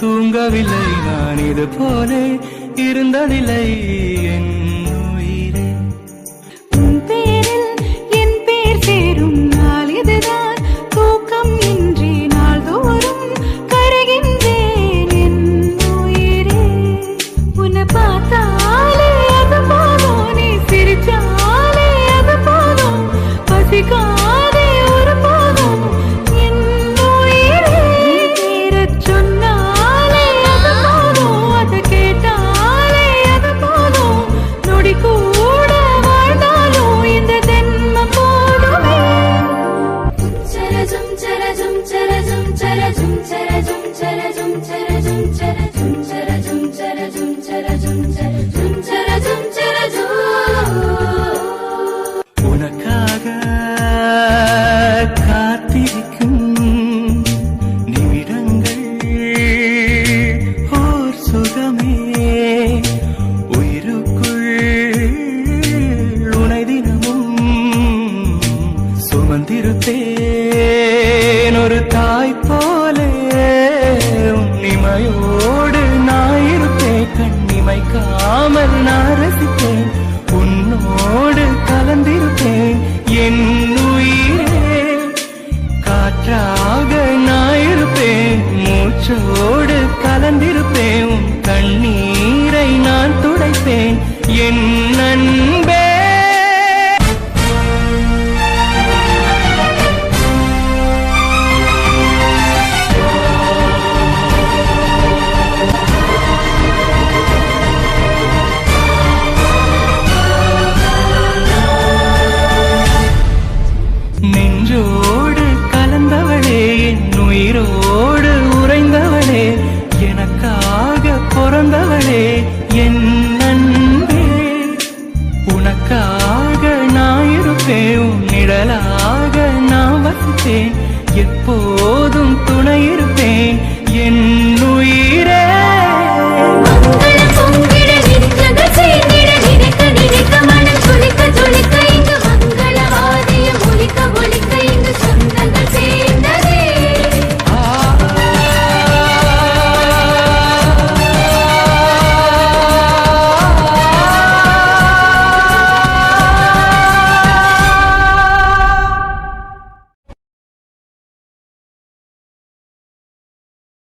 தூங்கவில்லை நான் இது போல இருந்ததில்லை என் உயிரே. உன் பேரில் என் பேர் சேரும் நாள் இதுதான், தூக்கம் இன்றி நாள்தோறும் கருகின்றேன் என் உயிரே. உன்னை பார்த்தாலே அது போதும், நீ சிரிச்சாலே அது போதும், பசிக்காதே ஒரு போதும் என் உயிரே. பேரச் சொன்னாலே அது போதும், அதை கேட்டாலே அது போதும், நொடி கூட வாழ்ந்தாலும் இந்த ஜென்மம் போதுமே. ஜும் சர ஜும் சர ஜும் சர ஜும் சர ஜும் சர ஜும் சர ஜும் சர ஜும் சர ஜும் சர ஜும் சர ஜும் சர ஜும் சர ஜும் சர ஜும். உனக்காக காத்திருக்கும் நிமிடங்கள் ஓர் சுகமே, உயிருக்குள் உனை தினமும் சுமந்திருப்பேன் ஒரு தாய் போலே. உன்னிமையோடு நான் இருப்பேன், கண்ணிமைக்காமல் நான் ரசிப்பேன், உன்னோடு கலந்திருப்பேன் என் உயிரே. காற்றாக நான் இருப்பேன், மூச்சோடு கலந்திருப்பேன், உன் கண்ணீரை நான் துடைப்பேன் என் அன்பே. நெஞ்சோடு கலந்தவளே, என் உயிரோடு உறைந்தவளே, எனக்காக பிறந்தவளே என் அன்பே. உனக்காக நான் இருப்பேன், உன் நிழலாக நான் வசிப்பேன்,